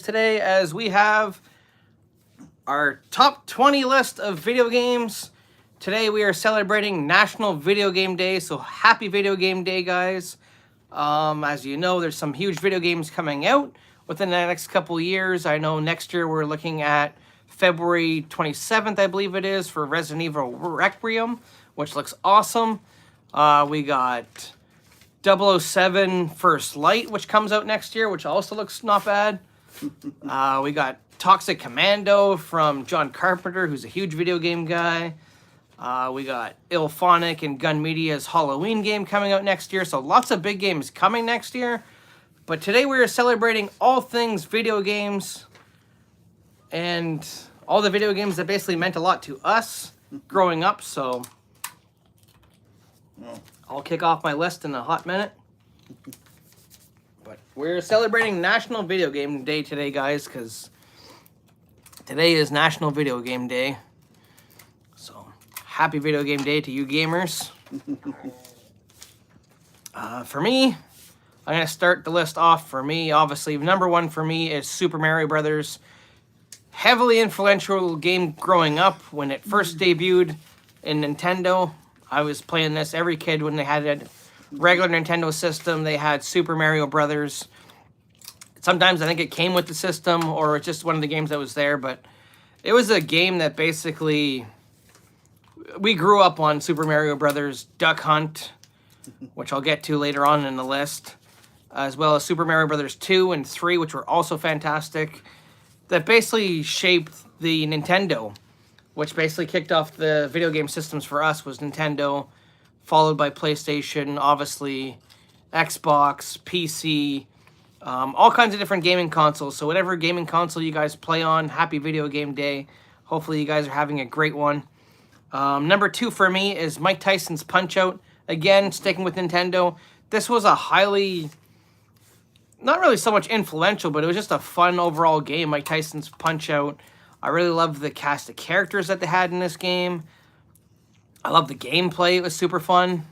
today as we have our top 20 list of video games. Today we are celebrating National Video Game Day, so happy Video Game Day, guys. As you know, there's some huge video games coming out within the next couple years. I know next year we're looking at February 27th, I believe it is, for Resident Evil Requiem, which looks awesome. We got 007 First Light, which comes out next year, which also looks not bad. We got Toxic Commando from John Carpenter, who's a huge video game guy. We got IllFonic and Gun Media's Halloween game coming out next year. So lots of big games coming next year. But today we are celebrating all things video games and all the video games that basically meant a lot to us growing up. So I'll kick off my list in a hot minute. But we're celebrating National Video Game Day today, guys, because today is National Video Game Day. So happy Video Game Day to you gamers. For me, I'm going to start the list off. For me, obviously, number one for me is Super Mario Brothers. Heavily influential game growing up when it first debuted in Nintendo. I was playing this. Every kid, when they had a regular Nintendo system, they had Super Mario Brothers. Sometimes I think it came with the system, or it's just one of the games that was there, but it was a game that basically we grew up on. Super Mario Brothers, Duck Hunt, which I'll get to later on in the list, as well as Super Mario Brothers 2 and 3, which were also fantastic, that basically shaped the Nintendo, which basically kicked off the video game systems for us. Was Nintendo, followed by PlayStation, obviously Xbox, PC, all kinds of different gaming consoles. So whatever gaming console you guys play on, happy Video Game Day. Hopefully you guys are having a great one. Number two for me is Mike Tyson's Punch-Out. Again, sticking with Nintendo. This was a highly, not really so much influential, but it was just a fun overall game, Mike Tyson's Punch-Out. I really loved the cast of characters that they had in this game. I love the gameplay. It was super fun.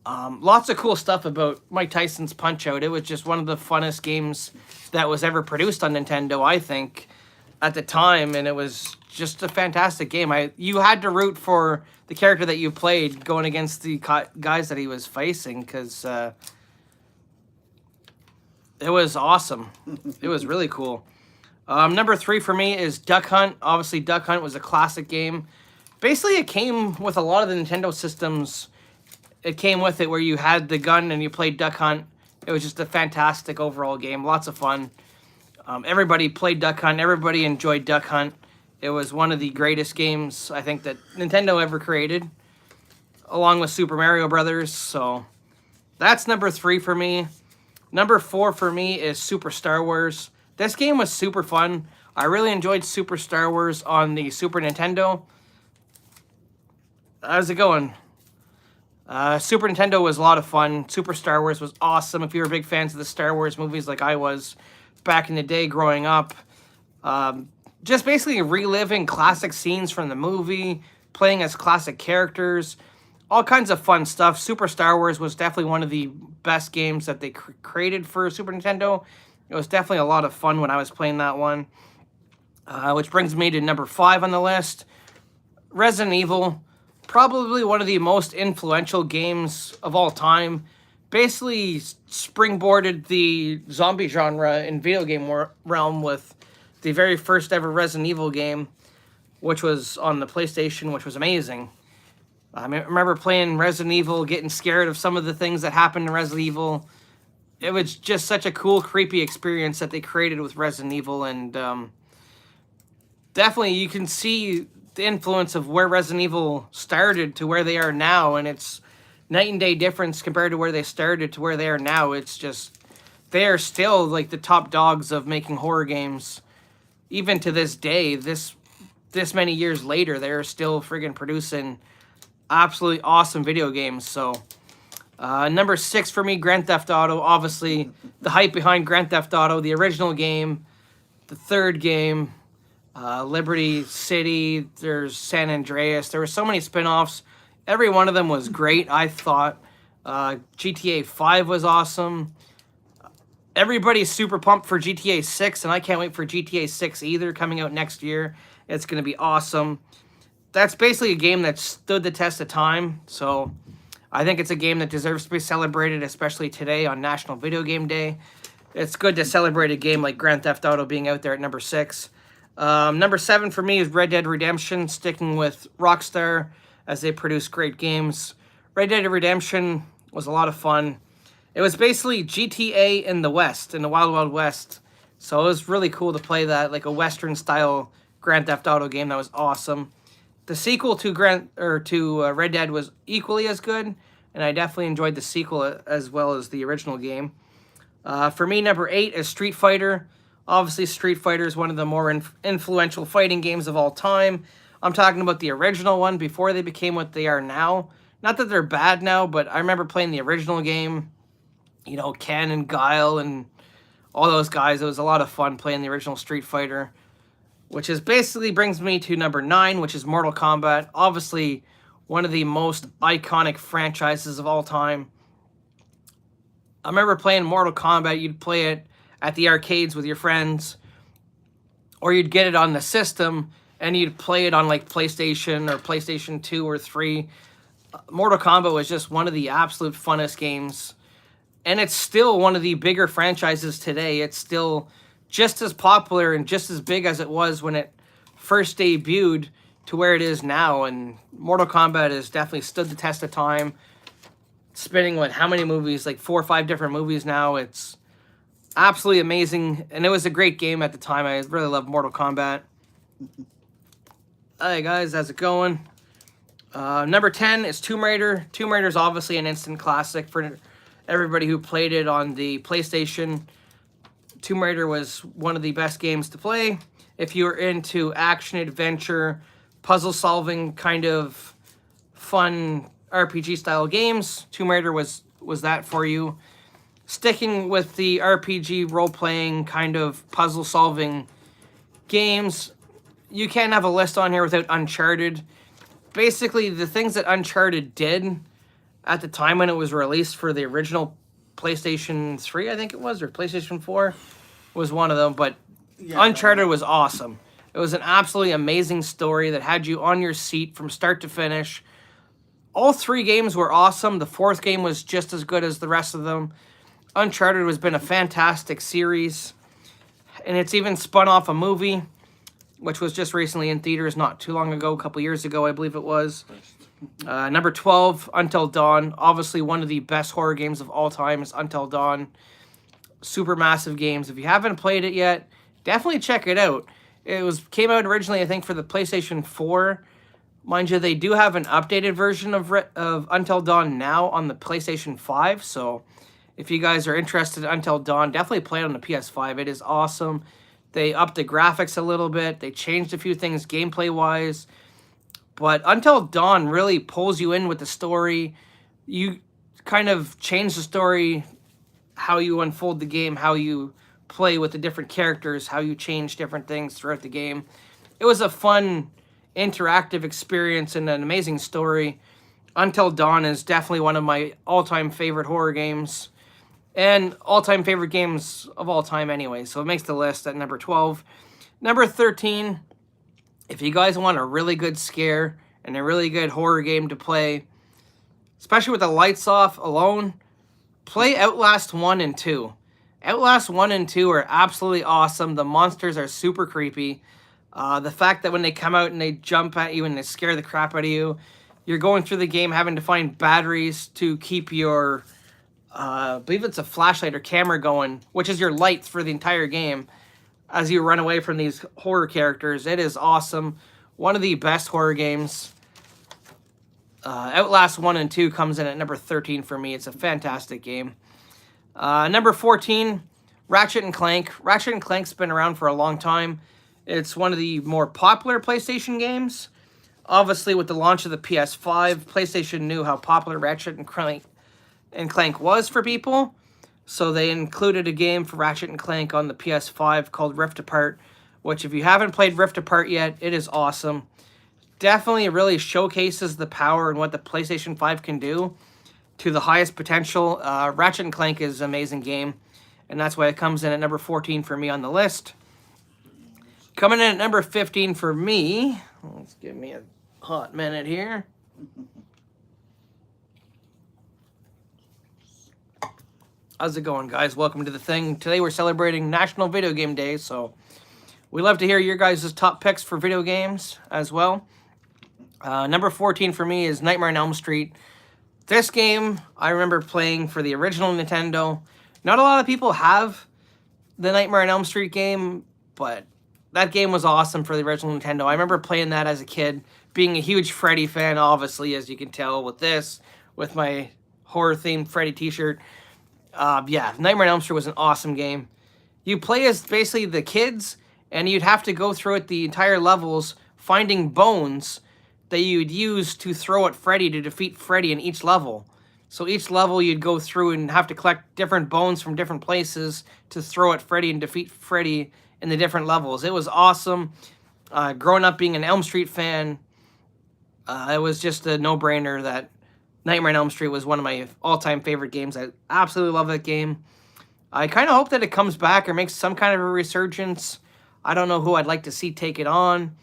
Lots of cool stuff about Mike Tyson's Punch-Out. It was just one of the funnest games that was ever produced on Nintendo, I think, at the time. And it was just a fantastic game. You had to root for the character that you played going against the guys that he was facing, because it was awesome. It was really cool. Number three for me is Duck Hunt. Obviously, Duck Hunt was a classic game. Basically, it came with a lot of the Nintendo systems. It came with it where you had the gun and you played Duck Hunt. It was just a fantastic overall game. Lots of fun. Everybody played Duck Hunt. Everybody enjoyed Duck Hunt. It was one of the greatest games, I think, that Nintendo ever created, along with Super Mario Brothers. So that's number three for me. Number four for me is Super Star Wars. This game was super fun. I really enjoyed Super Star Wars on the Super Nintendo. How's it going? Super Nintendo was a lot of fun. Super Star Wars was awesome. If you were big fans of the Star Wars movies like I was back in the day growing up. Just basically reliving classic scenes from the movie, playing as classic characters, all kinds of fun stuff. Super Star Wars was definitely one of the best games that they created for Super Nintendo. It was definitely a lot of fun when I was playing that one. Which brings me to number five on the list. Resident Evil. Probably one of the most influential games of all time. Basically springboarded the zombie genre in video game realm with the very first ever Resident Evil game, which was on the PlayStation, which was amazing. I remember playing Resident Evil, getting scared of some of the things that happened in Resident Evil. It was just such a cool, creepy experience that they created with Resident Evil, and definitely you can see the influence of where Resident Evil started to where they are now, and it's night and day difference compared to where they started to where they are now. It's just, they are still like the top dogs of making horror games. Even to this day, this many years later, they're still friggin' producing absolutely awesome video games. So number six for me, Grand Theft Auto. Obviously, the hype behind Grand Theft Auto, the original game, the third game, Liberty City, there's San Andreas. There were so many spin-offs. Every one of them was great, I thought. GTA 5 was awesome. Everybody's super pumped for GTA 6, and I can't wait for GTA 6 either, coming out next year. It's going to be awesome. That's basically a game that stood the test of time, so I think it's a game that deserves to be celebrated, especially today on National Video Game Day. It's good to celebrate a game like Grand Theft Auto being out there at number 6. Number 7 for me is Red Dead Redemption, sticking with Rockstar as they produce great games. Red Dead Redemption was a lot of fun. It was basically GTA in the West, in the Wild Wild West. So it was really cool to play that, like a Western-style Grand Theft Auto game. That was awesome. The sequel to Red Dead was equally as good, and I definitely enjoyed the sequel as well as the original game. For me, number 8 is Street Fighter. Obviously, Street Fighter is one of the more influential fighting games of all time. I'm talking about the original one before they became what they are now. Not that they're bad now, but I remember playing the original game. You know, Ken and Guile and all those guys. It was a lot of fun playing the original Street Fighter, which is basically brings me to number 9, which is Mortal Kombat. Obviously, one of the most iconic franchises of all time. I remember playing Mortal Kombat. You'd play it at the arcades with your friends, or you'd get it on the system, and you'd play it on like PlayStation or PlayStation 2 or 3. Mortal Kombat was just one of the absolute funnest games. And it's still one of the bigger franchises today. It's still just as popular and just as big as it was when it first debuted to where it is now. And Mortal Kombat has definitely stood the test of time. Spinning with how many movies? Like 4 or 5 different movies now. It's absolutely amazing. And it was a great game at the time. I really love Mortal Kombat. Hey guys, how's it going? Number 10 is Tomb Raider. Tomb Raider is obviously an instant classic for everybody who played it on the PlayStation. Tomb Raider was one of the best games to play. If you're into action, adventure, puzzle solving kind of fun RPG style games, Tomb Raider was that for you. Sticking with the RPG role playing kind of puzzle solving games, you can't have a list on here without Uncharted. Basically, the things that Uncharted did at the time when it was released for the original PlayStation 3, I think it was, or PlayStation 4, was one of them. But yeah, Uncharted was awesome. It was an absolutely amazing story that had you on your seat from start to finish. All 3 games were awesome. The 4th game was just as good as the rest of them. Uncharted has been a fantastic series. And it's even spun off a movie, which was just recently in theaters not too long ago, a couple years ago, I believe it was. Number 12, Until Dawn. Obviously, one of the best horror games of all time is Until Dawn. Super massive games. If you haven't played it yet, definitely check it out. It came out originally, I think, for the PlayStation 4. Mind you, they do have an updated version of Until Dawn now on the PlayStation 5. So if you guys are interested in Until Dawn, definitely play it on the PS5. It is awesome. They upped the graphics a little bit. They changed a few things gameplay-wise. But Until Dawn really pulls you in with the story. You kind of change the story, how you unfold the game, how you play with the different characters, how you change different things throughout the game. It was a fun, interactive experience and an amazing story. Until Dawn is definitely one of my all-time favorite horror games. And all-time favorite games of all time anyway. So it makes the list at number 12. Number 13... if you guys want a really good scare and a really good horror game to play, especially with the lights off alone, play Outlast 1 and 2. Outlast 1 and 2 are absolutely awesome. The monsters are super creepy. The fact that when they come out and they jump at you and they scare the crap out of you, you're going through the game having to find batteries to keep your, I believe it's a flashlight or camera going, which is your lights for the entire game, as you run away from these horror characters. It is awesome. One of the best horror games. Outlast 1 and 2 comes in at number 13 for me. It's a fantastic game. Number 14, Ratchet and Clank. Ratchet and Clank's been around for a long time. It's one of the more popular PlayStation games. Obviously, with the launch of the PS5, PlayStation knew how popular Ratchet and Clank was for people. So they included a game for Ratchet and Clank on the PS5 called Rift Apart, which if you haven't played Rift Apart yet, it is awesome. Definitely really showcases the power and what the PlayStation 5 can do to the highest potential. Ratchet and Clank is an amazing game. and that's why it comes in at number 14 for me on the list. Coming in at number 15 for me, let's give me a hot minute here. How's it going, guys? Welcome to the thing. Today we're celebrating National Video Game Day, so we love to hear your guys' top picks for video games as well. Number 14 for me is Nightmare on Elm Street. This game I remember playing for the original Nintendo. Not a lot of people have the Nightmare on Elm Street game, but that game was awesome for the original Nintendo. I remember playing that as a kid, being a huge Freddy fan, obviously, as you can tell with this, with my horror-themed Freddy t-shirt. Yeah, Nightmare on Elm Street was an awesome game. You play as basically the kids, and you'd have to go through it the entire levels, finding bones that you'd use to throw at Freddy to defeat Freddy in each level. So each level you'd go through and have to collect different bones from different places to throw at Freddy and defeat Freddy in the different levels. It was awesome. Growing up being an Elm Street fan, it was just a no-brainer that Nightmare on Elm Street was one of my all-time favorite games. I absolutely love that game. I kind of hope that it comes back or makes some kind of a resurgence. I don't know who I'd like to see take it on.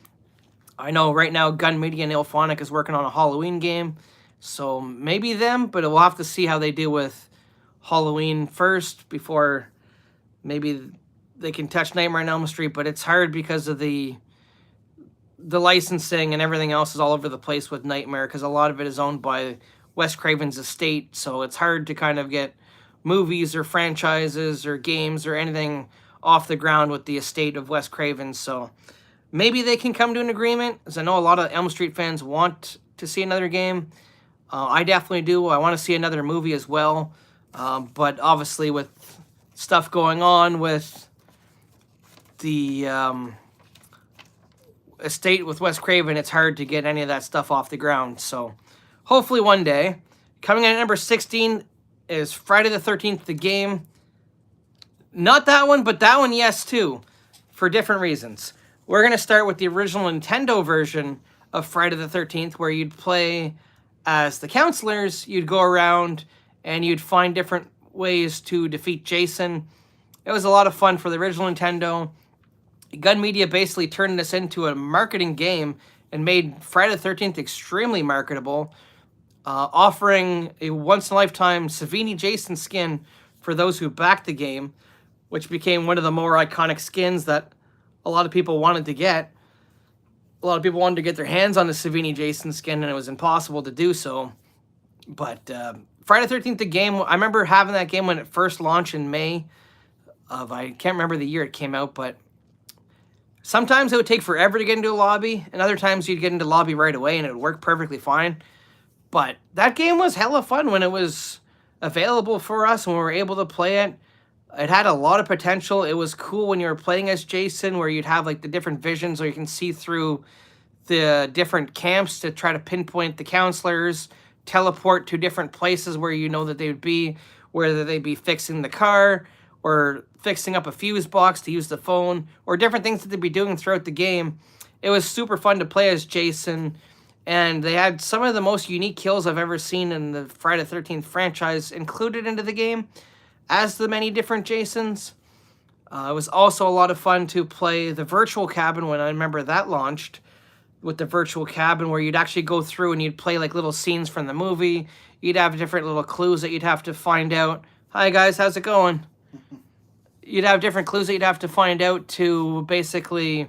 I know right now Gun Media and IllFonic is working on a Halloween game. So maybe them, but we'll have to see how they do with Halloween first before maybe they can touch Nightmare on Elm Street. But it's hard because of the licensing and everything else is all over the place with Nightmare because a lot of it is owned by Wes Craven's estate. So it's hard to kind of get movies or franchises or games or anything off the ground with the estate of Wes Craven. So maybe they can come to an agreement, as I know a lot of Elm Street fans want to see another game. I definitely do. I want to see another movie as well. But obviously with stuff going on with the estate with Wes Craven, it's hard to get any of that stuff off the ground. So hopefully one day. Coming in at number 16 is Friday the 13th, the game. Not that one, but that one, yes, too, for different reasons. We're going to start with the original Nintendo version of Friday the 13th, where you'd play as the counselors. You'd go around and you'd find different ways to defeat Jason. It was a lot of fun for the original Nintendo. Gun Media basically turned this into a marketing game and made Friday the 13th extremely marketable, offering a once-in-a-lifetime Savini Jason skin for those who backed the game, which became one of the more iconic skins that a lot of people wanted to get. A lot of people wanted to get their hands on the Savini Jason skin, and it was impossible to do so. But Friday the 13th, the game, I remember having that game when it first launched in May of, I can't remember the year it came out, but sometimes it would take forever to get into a lobby, and other times you'd get into lobby right away, and it would work perfectly fine. But that game was hella fun when it was available for us, and we were able to play it. It had a lot of potential. It was cool when you were playing as Jason, where you'd have like the different visions where you can see through the different camps to try to pinpoint the counselors, teleport to different places where you know that they would be, whether they be fixing the car or fixing up a fuse box to use the phone, or different things that they'd be doing throughout the game. It was super fun to play as Jason, and they had some of the most unique kills I've ever seen in the Friday the 13th franchise included into the game, as the many different Jasons. It was also a lot of fun to play the Virtual Cabin when I remember that launched, with the Virtual Cabin where you'd actually go through and you'd play like little scenes from the movie. You'd have different little clues that you'd have to find out. Hi guys, how's it going? You'd have different clues that you'd have to find out to basically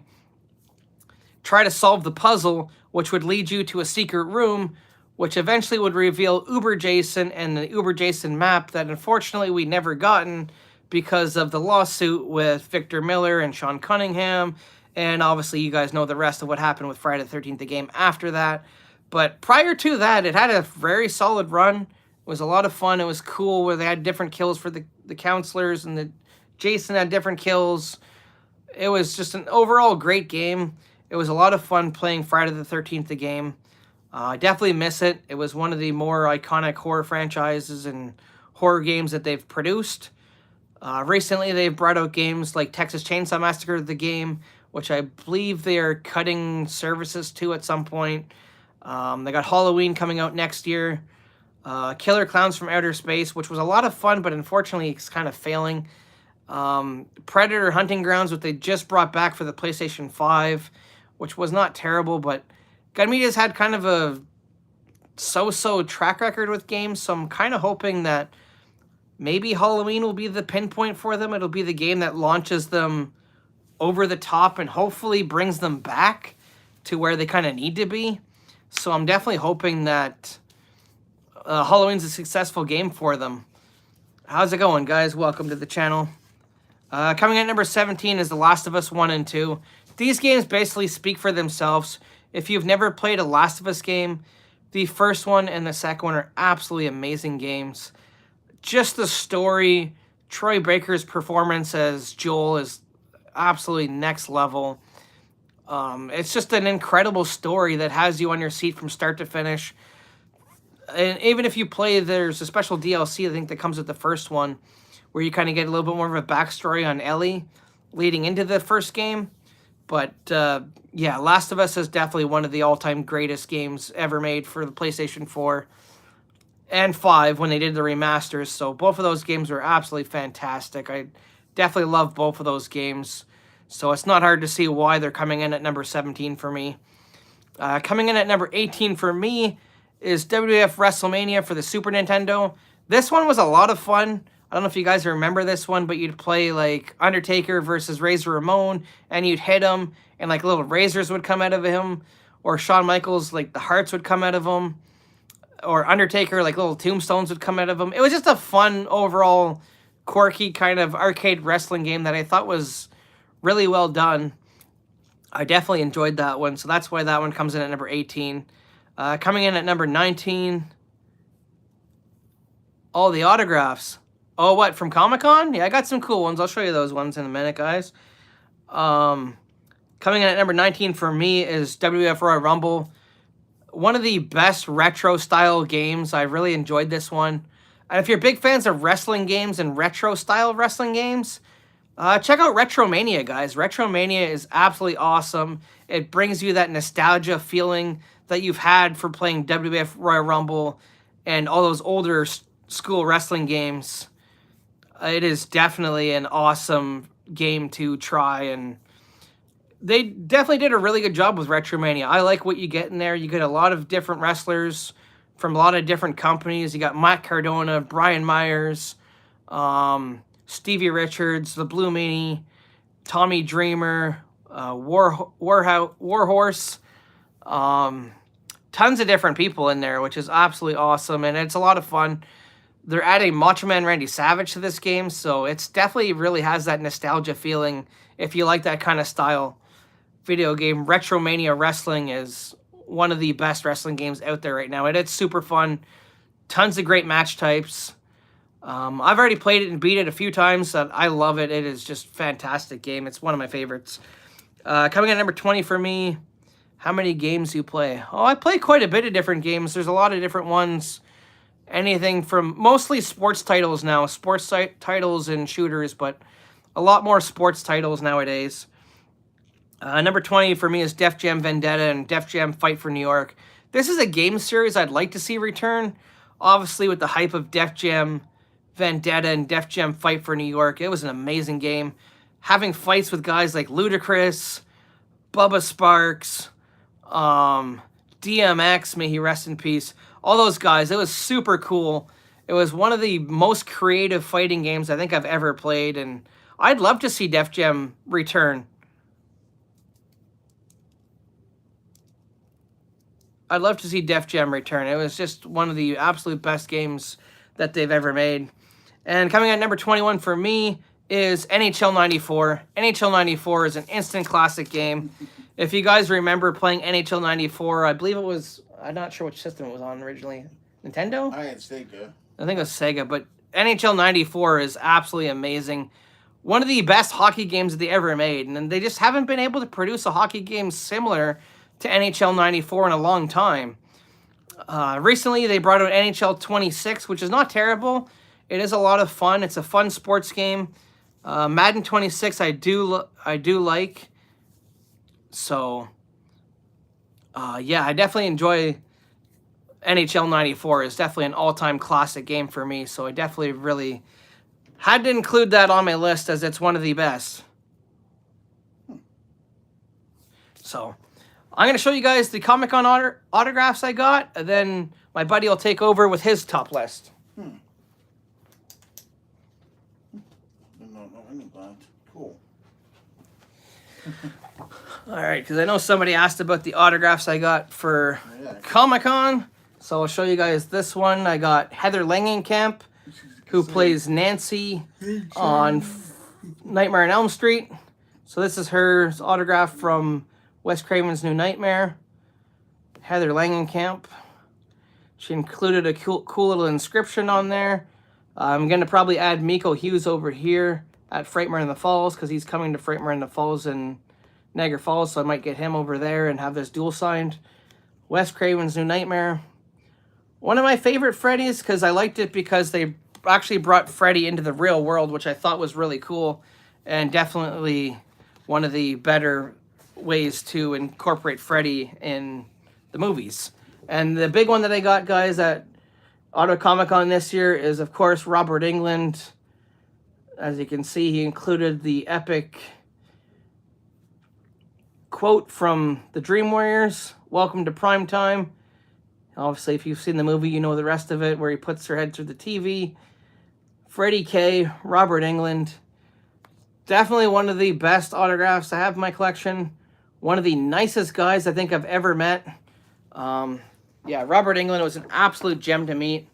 try to solve the puzzle, which would lead you to a secret room, which eventually would reveal Uber Jason and the Uber Jason map that unfortunately we never gotten because of the lawsuit with Victor Miller and Sean Cunningham. And obviously you guys know the rest of what happened with Friday the 13th, the game after that. But prior to that, it had a very solid run. It was a lot of fun. It was cool where they had different kills for the counselors, and the Jason had different kills. It was just an overall great game. It was a lot of fun playing Friday the 13th, the game. I definitely miss it. It was one of the more iconic horror franchises and horror games that they've produced. Recently, they've brought out games like Texas Chainsaw Massacre, the game, which I believe they are cutting services to at some point. They got Halloween coming out next year. Killer Clowns from Outer Space, which was a lot of fun, but unfortunately it's kind of failing. Predator Hunting Grounds, which they just brought back for the PlayStation 5, which was not terrible, but Gun Media's had kind of a so-so track record with games, so I'm kind of hoping that maybe Halloween will be the pinpoint for them. It'll be the game that launches them over the top and hopefully brings them back to where they kind of need to be. So I'm definitely hoping that Halloween's a successful game for them. How's it going, guys? Welcome to the channel. Coming in at number 17 is The Last of Us 1 and 2. These games basically speak for themselves. If you've never played a Last of Us game, the first one and the second one are absolutely amazing games. Just the story, Troy Baker's performance as Joel is absolutely next level. It's just an incredible story that has you on your seat from start to finish. And even if you play, there's a special DLC, I think, that comes with the first one, where you kind of get a little bit more of a backstory on Ellie leading into the first game. But, yeah, Last of Us is definitely one of the all-time greatest games ever made for the PlayStation 4 and 5 when they did the remasters. So both of those games were absolutely fantastic. I definitely love both of those games. So it's not hard to see why they're coming in at number 17 for me. Coming in at number 18 for me is WWF WrestleMania for the Super Nintendo. This one was a lot of fun. I don't know if you guys remember this one, but you'd play like Undertaker versus Razor Ramon, and you'd hit him, and like little razors would come out of him, or Shawn Michaels, like the hearts would come out of him, or Undertaker, like little tombstones would come out of him. It was just a fun, overall, quirky kind of arcade wrestling game that I thought was really well done. I definitely enjoyed that one, so that's why that one comes in at number 18. Coming in at number 19, all the autographs. Oh, what, from Comic-Con? Yeah, I got some cool ones. I'll show you those ones in a minute, guys. Coming in at number 19 for me is WWF Royal Rumble. One of the best retro-style games. I really enjoyed this one. And if you're big fans of wrestling games and retro-style wrestling games, check out Retromania, guys. Retromania is absolutely awesome. It brings you that nostalgia feeling that you've had for playing WWF Royal Rumble and all those older school wrestling games. It is definitely an awesome game to try, and they definitely did a really good job with Retromania. I like what you get in there. You get a lot of different wrestlers from a lot of different companies. You got Matt Cardona, Brian Myers, Stevie Richards, the Blue Meanie, Tommy Dreamer, Warhorse, tons of different people in there, which is absolutely awesome, and it's a lot of fun. They're adding Macho Man Randy Savage to this game, so it's definitely really has that nostalgia feeling. If you like that kind of style video game, Retromania Wrestling is one of the best wrestling games out there right now, and it's super fun. Tons of great match types. I've already played it and beat it a few times. I love it. It is just a fantastic game. It's one of my favorites. Coming in at number 20 for me, how many games you play? Oh, I play quite a bit of different games. There's a lot of different ones. Anything from mostly sports titles now. Sports titles and shooters, but a lot more sports titles nowadays. Number 20 for me is Def Jam Vendetta and Def Jam Fight for New York. This is a game series I'd like to see return. Obviously, with the hype of Def Jam Vendetta and Def Jam Fight for New York, it was an amazing game. Having fights with guys like Ludacris, Bubba Sparks, DMX, may he rest in peace. All those guys, it was super cool. It was one of the most creative fighting games I think I've ever played, and I'd love to see Def Jam return. I'd love to see Def Jam return. It was just one of the absolute best games that they've ever made. And coming at number 21 for me is NHL 94. NHL 94 is an instant classic game. If you guys remember playing NHL 94, I believe it was, I'm not sure which system it was on originally. Nintendo? I had Sega. I think it was Sega, but NHL 94 is absolutely amazing. One of the best hockey games that they ever made, and they just haven't been able to produce a hockey game similar to NHL 94 in a long time. Recently, they brought out NHL 26, which is not terrible. It is a lot of fun. It's a fun sports game. Madden 26, I do like. So, yeah, I definitely enjoy NHL 94. It's definitely an all-time classic game for me. So I definitely really Had to include that on my list as it's one of the best. So, I'm going to show you guys the Comic-Con autographs I got, and then my buddy will take over with his top list. No, I know that. Cool. All right, because I know somebody asked about the autographs I got for Comic-Con, so I'll show you guys this one. I got Heather Langenkamp, who plays Nancy on Nightmare on Elm Street. So this is her autograph from Wes Craven's New Nightmare. Heather Langenkamp. She included a cool little inscription on there. I'm going to probably add Miko Hughes over here at Frightmare in the Falls, because he's coming to Frightmare in the Falls in Niagara Falls, so I might get him over there and have this dual signed. Wes Craven's New Nightmare. One of my favorite Freddys, because I liked it because they actually brought Freddy into the real world, which I thought was really cool, and definitely one of the better ways to incorporate Freddy in the movies. And the big one that I got, guys, at Auto Comic-Con this year is, of course, Robert Englund. As you can see, he included the epic quote from the Dream Warriors, "Welcome to Prime Time." Obviously, if you've seen the movie, you know the rest of it, where he puts her head through the TV. Freddie K., Robert Englund. Definitely one of the best autographs I have in my collection. One of the nicest guys I think I've ever met. Yeah, Robert Englund was an absolute gem to meet.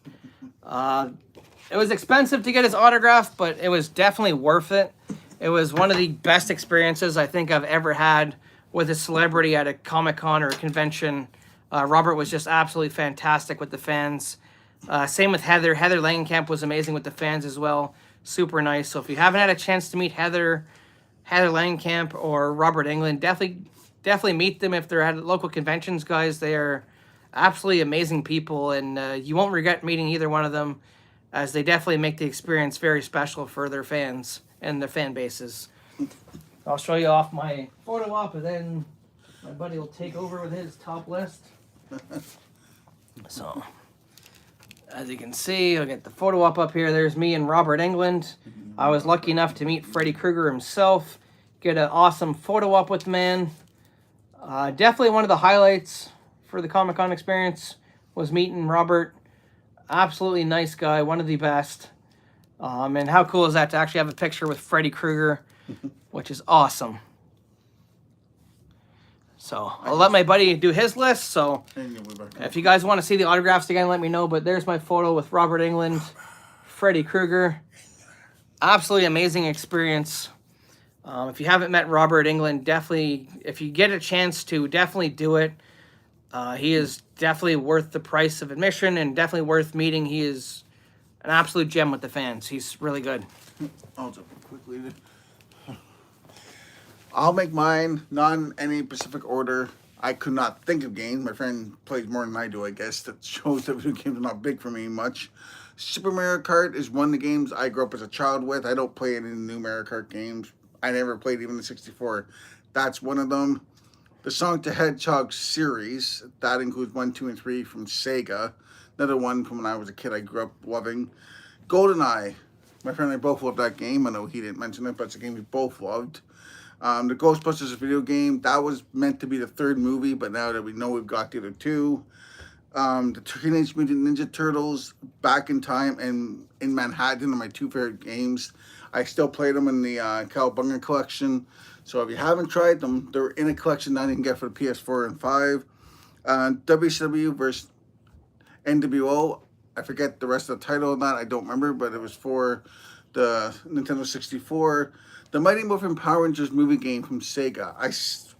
It was expensive to get his autograph, but it was definitely worth it. It was one of the best experiences I think I've ever had with a celebrity at a Comic-Con or a convention. Robert was just absolutely fantastic with the fans. Same with Heather. Heather Langenkamp was amazing with the fans as well. Super nice. So if you haven't had a chance to meet Heather Langenkamp or Robert Englund, definitely meet them if they're at local conventions, guys. They are absolutely amazing people, and you won't regret meeting either one of them, as they definitely make the experience very special for their fans and their fan bases. I'll show you off my photo op, and then my buddy will take over with his top list. So, as you can see, I'll get the photo up here. There's me and Robert Englund. I was lucky enough to meet Freddy Krueger himself, get an awesome photo op with the man. Definitely one of the highlights for the Comic-Con experience was meeting Robert. Absolutely nice guy, one of the best. And how cool is that to actually have a picture with Freddy Krueger, which is awesome. So I'll let my buddy do his list. So if you guys want to see the autographs again, let me know. But there's my photo with Robert Englund, Freddy Krueger. Absolutely amazing experience. If you haven't met Robert Englund, definitely, if you get a chance to, definitely do it. He is definitely worth the price of admission and definitely worth meeting. He is an absolute gem with the fans. He's really good. I'll jump quickly. I'll make mine, not in any specific order. I could not think of games. My friend plays more than I do, I guess. That shows that video games are not big for me much. Super Mario Kart is one of the games I grew up as a child with. I don't play any new Mario Kart games. I never played even the 64. That's one of them. The Sonic the Hedgehog series, that includes 1, 2, and 3 from Sega. Another one from when I was a kid I grew up loving. GoldenEye. My friend and I both loved that game. I know he didn't mention it, but it's a game we both loved. The Ghostbusters video game, that was meant to be the third movie, but now that we know we've got the other two. The Teenage Mutant Ninja Turtles, Back in Time, and in Manhattan are my two favorite games. I still play them in the Cowabunga collection. So if you haven't tried them, they're in a collection that you can get for the PS4 and 5. WCW versus NWO. I forget the rest of the title of that. I don't remember, but it was for the Nintendo 64. The Mighty Morphin Power Rangers movie game from Sega. I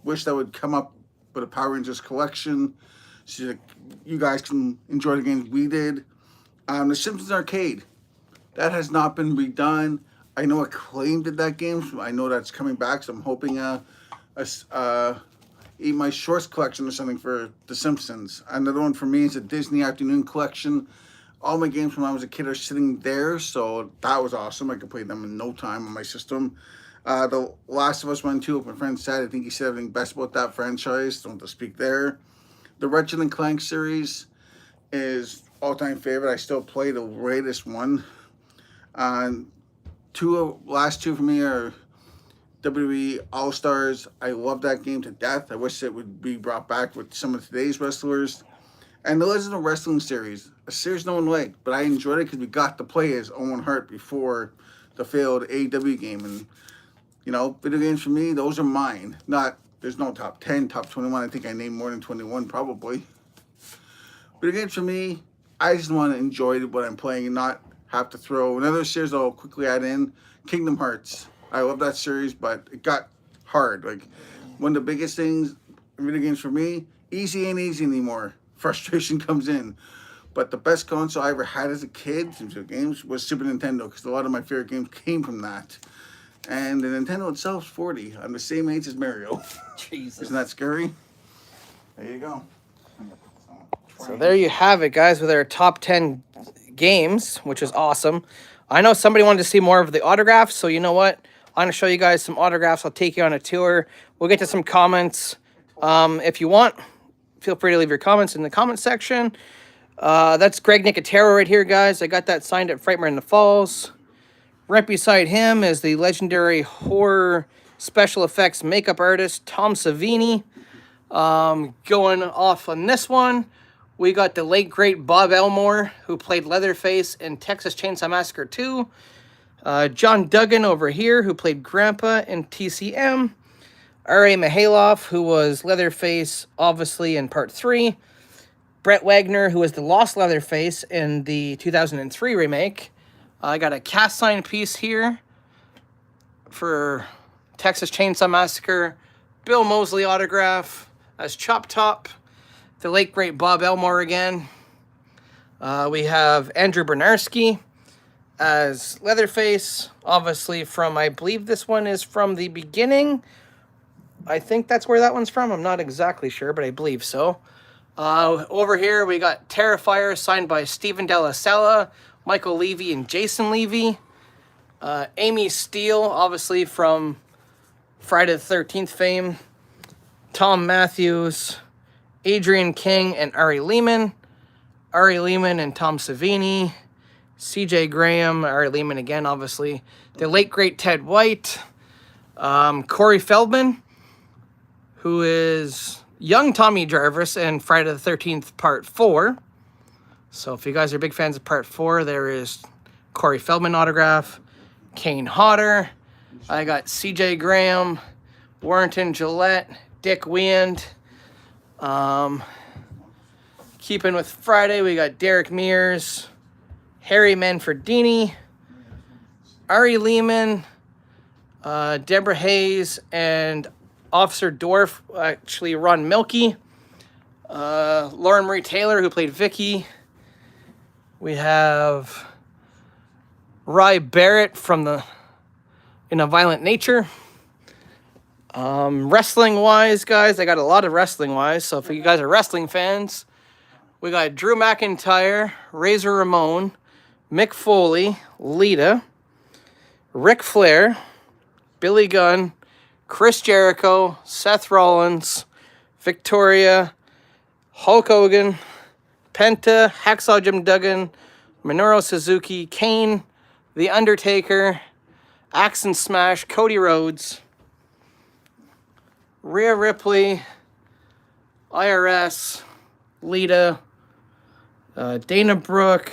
wish that would come up with a Power Rangers collection so that you guys can enjoy the games we did. The Simpsons Arcade. That has not been redone. I know Acclaim did that game, so I know that's coming back, so I'm hoping Eat My Shorts collection or something for The Simpsons. Another one for me is a Disney Afternoon collection. All my games from when I was a kid are sitting there, so that was awesome. I could play them in no time on my system. The Last of Us 1 and 2, my friend said, I think he said everything best about that franchise. Don't have to speak there. The Ratchet and Clank series is all-time favorite. I still play the latest one. Last two for me are WWE All Stars. I love that game to death. I wish it would be brought back with some of today's wrestlers. And the Legends of Wrestling series, a series no one liked, but I enjoyed it because we got to play as Owen Hart before the failed AEW game. And, you know, video games for me, those are mine. There's no top 10, top 21. I think I named more than 21 probably. Video games for me, I just want to enjoy what I'm playing and not have to throw. Another series I'll quickly add in, Kingdom Hearts. I love that series, but it got hard. Like, one of the biggest things in video games for me, easy ain't easy anymore. Frustration comes in. But the best console I ever had as a kid in video games was Super Nintendo, because a lot of my favorite games came from that. And the Nintendo itself is 40. I'm the same age as Mario. Jesus. Isn't that scary? There you go. So there you have it, guys, with our top 10 games, which is awesome. I know somebody wanted to see more of the autographs, so you know what? I'm going to show you guys some autographs. I'll take you on a tour. We'll get to some comments. If you want, feel free to leave your comments in the comment section. That's Greg Nicotero right here, guys. I got that signed at Frightmare in the Falls. Right beside him is the legendary horror special effects makeup artist, Tom Savini. Going off on this one, we got the late, great Bob Elmore, who played Leatherface in Texas Chainsaw Massacre 2. John Duggan over here, who played Grandpa in TCM. R.A. Mihailoff, who was Leatherface, obviously, in Part 3. Brett Wagner, who was the Lost Leatherface in the 2003 remake. I got a cast sign piece here for Texas Chainsaw Massacre. Bill Moseley autograph as Chop Top. The late, great Bob Elmore again. We have Andrew Bernarski as Leatherface. Obviously from, I believe this one is from the beginning. I think that's where that one's from. I'm not exactly sure, but I believe so. Over here, we got Terrifier, signed by Stephen Della Sella, Michael Levy, and Jason Levy. Amy Steele, obviously from Friday the 13th fame. Tom Matthews, Adrian King, and Ari Lehman. Ari Lehman and Tom Savini. CJ Graham, Ari Lehman again, obviously. The late, great Ted White. Corey Feldman, who is young Tommy Jarvis in Friday the 13th Part 4. So if you guys are big fans of Part 4, there is Corey Feldman autograph. Kane Hodder. I got CJ Graham, Warrington Gillette, Dick Wiend. Keeping with Friday, we got Derek Mears, Harry Manfredini, Ari Lehman, Deborah Hayes, and Officer Dorf, actually Ron Milkey. Lauren Marie Taylor, who played Vicky. We have Rye Barrett from In a Violent Nature. Wrestling-wise, guys, I got a lot of wrestling-wise, so if you guys are wrestling fans, we got Drew McIntyre, Razor Ramon, Mick Foley, Lita, Ric Flair, Billy Gunn, Chris Jericho, Seth Rollins, Victoria, Hulk Hogan, Penta, Hacksaw Jim Duggan, Minoru Suzuki, Kane, The Undertaker, Axe and Smash, Cody Rhodes, Rhea Ripley, IRS, Lita, Dana Brooke,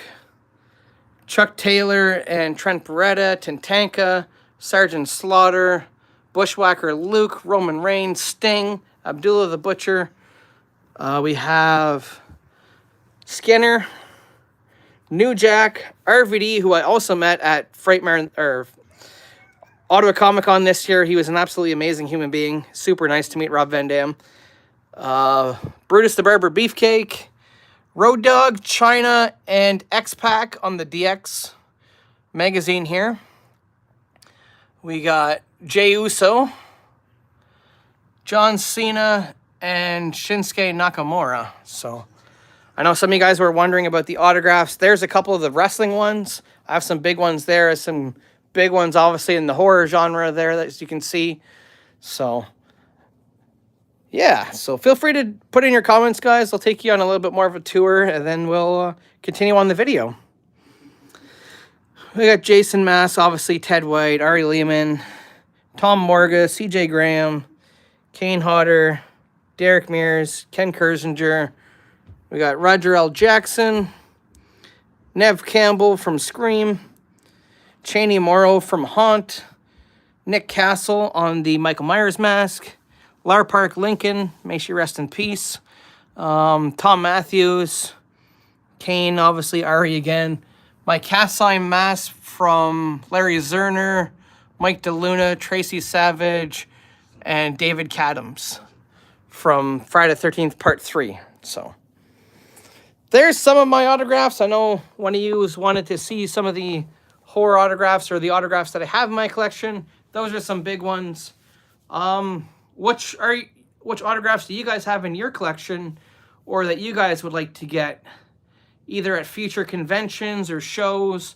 Chuck Taylor and Trent Beretta, Tatanka, Sergeant Slaughter, Bushwhacker Luke, Roman Reigns, Sting, Abdullah the Butcher. We have Skinner, New Jack, RVD, who I also met at Ottawa Comic Con this year. He was an absolutely amazing human being. Super nice to meet Rob Van Dam. Brutus the Barber Beefcake, Road Dogg, China, and X-Pac on the DX magazine here. We got Jey Uso, John Cena, and Shinsuke Nakamura. So I know some of you guys were wondering about the autographs. There's a couple of the wrestling ones. I have some big ones there. Some big ones, obviously, in the horror genre there, as you can see. So yeah, so feel free to put in your comments, guys. I'll take you on a little bit more of a tour, and then we'll continue on the video. We got Jason Mass, obviously Ted White, Ari Lehman, Tom Morga, CJ Graham, Kane Hodder, Derek Mears, Ken Kersinger. We got Roger L. Jackson, Nev Campbell from Scream, Cheney Morrow from Haunt, Nick Castle on the Michael Myers mask, Lar Park Lincoln, may she rest in peace, Tom Matthews, Kane, obviously Ari again, my cast sign mask from Larry Zerner, Mike DeLuna, Tracy Savage, and David Cadams from Friday the 13th Part 3. So there's some of my autographs. I know one of you wanted to see some of the horror autographs or the autographs that I have in my collection. Those are some big ones. Which autographs do you guys have in your collection or that you guys would like to get either at future conventions or shows,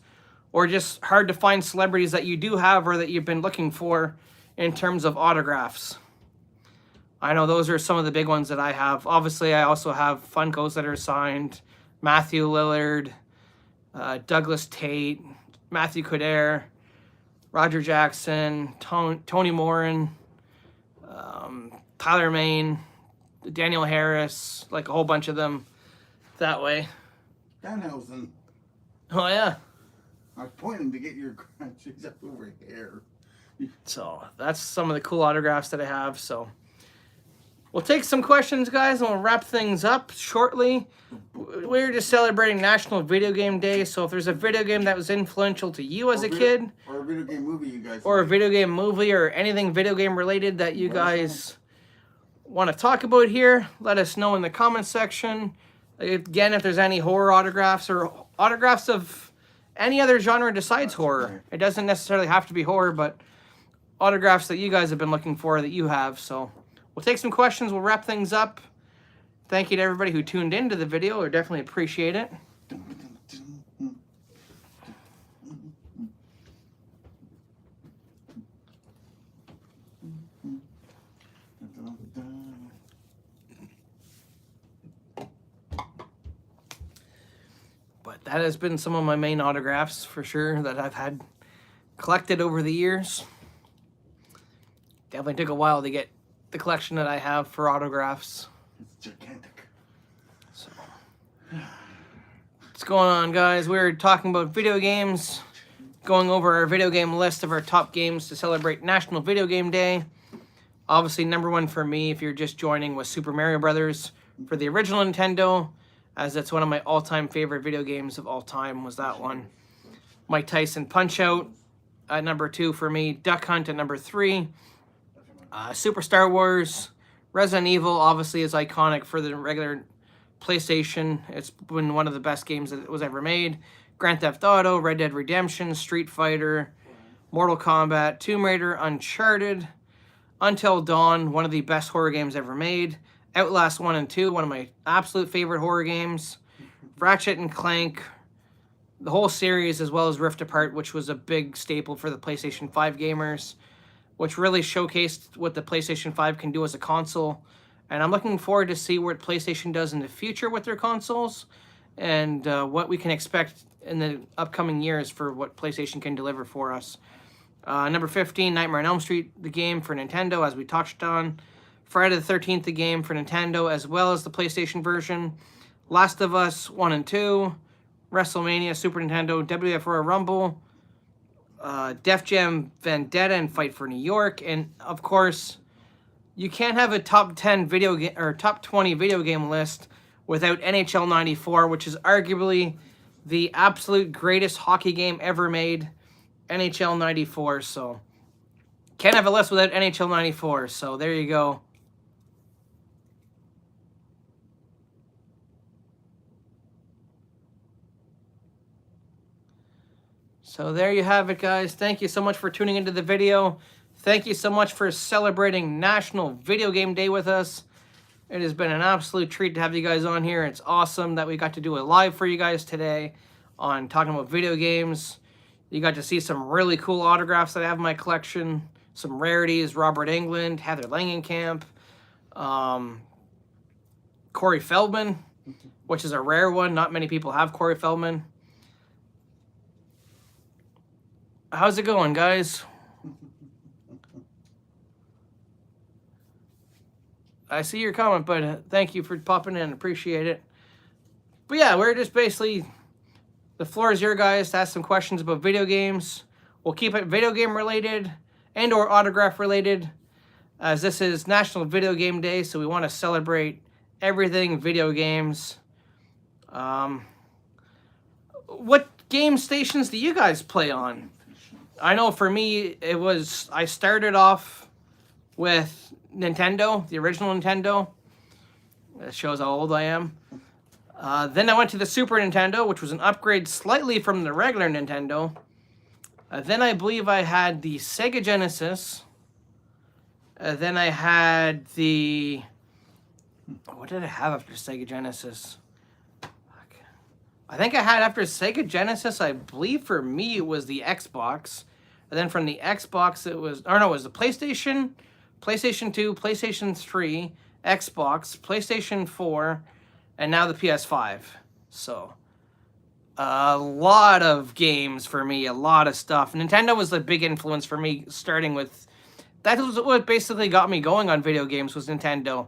or just hard to find celebrities that you do have or that you've been looking for in terms of autographs? I know those are some of the big ones that I have. Obviously, I also have Funkos that are signed. Matthew Lillard, Douglas Tate, Matthew Coder, Roger Jackson, Tony Moran, Tyler Main, Daniel Harris, like a whole bunch of them that way. Danhausen. Oh, yeah. I was pointing to get your crunchies up over here. So that's some of the cool autographs that I have. So we'll take some questions, guys, and we'll wrap things up shortly. We're just celebrating National Video Game Day. So if there's a video game that was influential to you as a kid, or a video game movie you guys or a video game movie or anything video game related that you guys want to talk about here, let us know in the comment section. Again, if there's any horror autographs or autographs of any other genre besides horror. It doesn't necessarily have to be horror, but autographs that you guys have been looking for that you have. So we'll take some questions. We'll wrap things up. Thank you to everybody who tuned into the video. We definitely appreciate it. But that has been some of my main autographs for sure that I've had collected over the years. Definitely took a while to get the collection that I have for autographs. It's gigantic. So, what's going on, guys? We're talking about video games, going over our video game list of our top games to celebrate National Video Game Day. Obviously, number one for me, if you're just joining, was Super Mario Brothers for the original Nintendo, as that's one of my all-time favorite video games of all time, was that one. Mike Tyson Punch-Out at number 2 for me. Duck Hunt at number 3. Super Star Wars. Resident Evil, obviously, is iconic for the regular PlayStation. It's been one of the best games that was ever made. Grand Theft Auto, Red Dead Redemption, Street Fighter, Mortal Kombat, Tomb Raider, Uncharted, Until Dawn, one of the best horror games ever made. Outlast 1 and 2, one of my absolute favorite horror games. Ratchet and Clank, the whole series, as well as Rift Apart, which was a big staple for the PlayStation 5 gamers, which really showcased what the PlayStation 5 can do as a console. And I'm looking forward to see what PlayStation does in the future with their consoles and what we can expect in the upcoming years for what PlayStation can deliver for us. Number 15, Nightmare on Elm Street, the game for Nintendo, as we touched on. Friday the 13th, the game for Nintendo, as well as the PlayStation version. Last of Us 1 and 2, WrestleMania, Super Nintendo, WWF Royal Rumble, Def Jam Vendetta, and Fight for New York. And, of course, you can't have a top 10 video game or top 20 video game list without NHL 94, which is arguably the absolute greatest hockey game ever made, NHL 94. So, can't have a list without NHL 94. So, there you go. So there you have it, guys. Thank you so much for tuning into the video. Thank you so much for celebrating National Video Game Day with us. It has been an absolute treat to have you guys on here. It's awesome that we got to do it live for you guys today on talking about video games. You got to see some really cool autographs that I have in my collection. Some rarities, Robert Englund, Heather Langenkamp, Corey Feldman, which is a rare one. Not many people have Corey Feldman. How's it going, guys? I see your comment, but thank you for popping in. Appreciate it. But yeah, we're just basically, the floor is your guys to ask some questions about video games. We'll keep it video game related and or autograph related, as this is National Video Game Day, so we want to celebrate everything video games. What game stations do you guys play on? I know for me, I started off with Nintendo, the original Nintendo. That shows how old I am. Then I went to the Super Nintendo, which was an upgrade slightly from the regular Nintendo. Then I believe I had the Sega Genesis. Then I had the... What did I have after Sega Genesis? Fuck. I think I had after Sega Genesis, I believe for me it was the Xbox. And then from the Xbox it was... Or no, it was the PlayStation, PlayStation 2, PlayStation 3, Xbox, PlayStation 4, and now the PS5. So, a lot of games for me, a lot of stuff. Nintendo was the big influence for me, starting with... That was what basically got me going on video games, was Nintendo.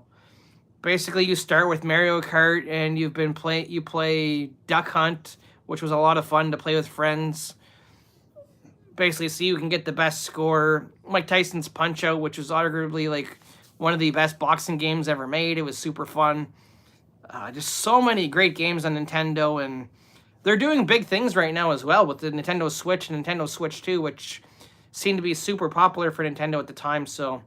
Basically, you start with Mario Kart, and you play Duck Hunt, which was a lot of fun to play with friends. Basically, see who can get the best score. Mike Tyson's Punch-Out, which was arguably like one of the best boxing games ever made. It was super fun. Just so many great games on Nintendo, and they're doing big things right now as well with the Nintendo Switch and Nintendo Switch 2, which seemed to be super popular for Nintendo at the time. So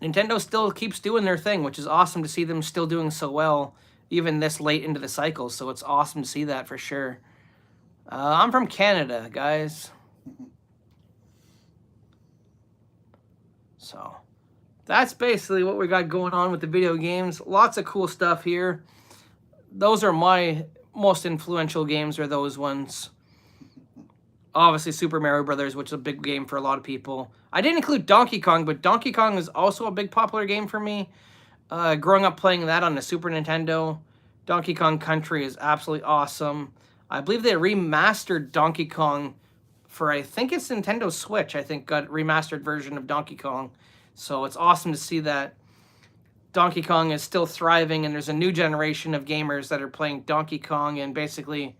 Nintendo still keeps doing their thing, which is awesome to see them still doing so well, even this late into the cycle. So it's awesome to see that for sure. I'm from Canada, guys. So that's basically what we got going on with the video games. Lots of cool stuff here. Those are my most influential games, are those ones. Obviously, Super Mario Brothers, which is a big game for a lot of people. I didn't include Donkey Kong, but Donkey Kong is also a big popular game for me. Growing up playing that on the Super Nintendo, Donkey Kong Country is absolutely awesome. I believe they remastered Donkey Kong for, I think it's Nintendo Switch, I think, got a remastered version of Donkey Kong. So it's awesome to see that Donkey Kong is still thriving, and there's a new generation of gamers that are playing Donkey Kong and basically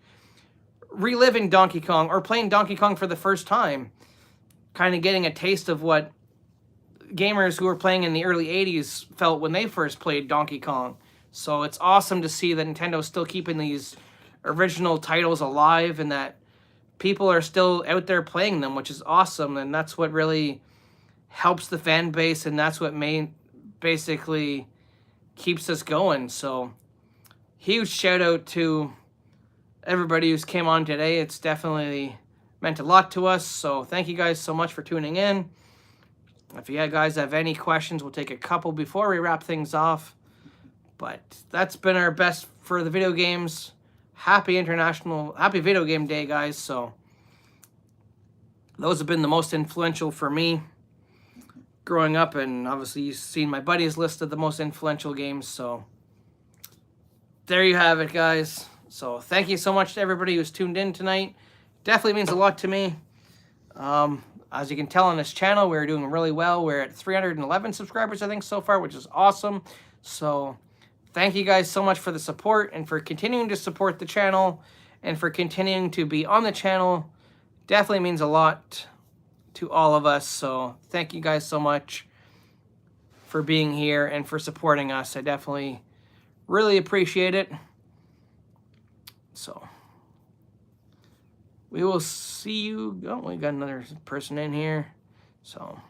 reliving Donkey Kong or playing Donkey Kong for the first time. Kind of getting a taste of what gamers who were playing in the early 80s felt when they first played Donkey Kong. So it's awesome to see that Nintendo's still keeping these original titles alive and that people are still out there playing them, which is awesome. And that's what really helps the fan base, and that's what basically keeps us going. So huge shout out to everybody who's came on today. It's definitely meant a lot to us. So thank you guys so much for tuning in. If you guys have any questions, we'll take a couple before we wrap things off. But that's been our best for the video games. Happy Video Game Day, guys. So those have been the most influential for me growing up, and obviously you've seen my buddy's list of the most influential games. So there you have it, guys. So thank you so much to everybody who's tuned in tonight. Definitely means a lot to me. As you can tell on this channel, we're doing really well. We're at 311 subscribers, I think, so far, which is awesome. So thank you guys so much for the support and for continuing to support the channel and for continuing to be on the channel. Definitely means a lot to all of us. So thank you guys so much for being here and for supporting us. I definitely really appreciate it. So we will see you. Oh, we got another person in here. So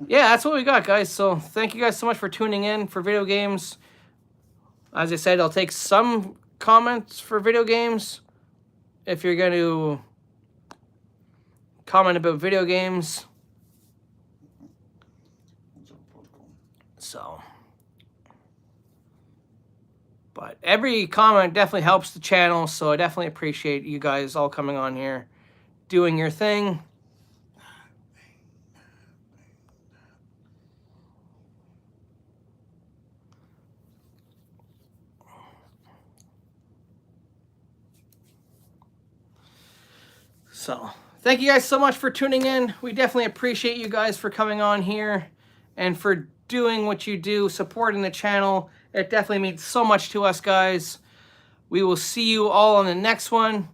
yeah, that's what we got, guys. So thank you guys so much for tuning in for video games. As I said, I'll take some comments for video games. If you're going to comment about video games. So, but every comment definitely helps the channel, so I definitely appreciate you guys all coming on here, doing your thing. So Thank you guys so much for tuning in. We definitely appreciate you guys for coming on here and for doing what you do, supporting the channel. It definitely means so much to us, guys. We will see you all on the next one.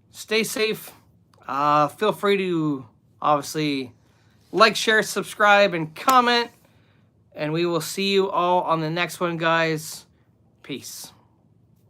Stay safe. Feel free to obviously like, share, subscribe, and comment. And we will see you all on the next one, guys. Peace.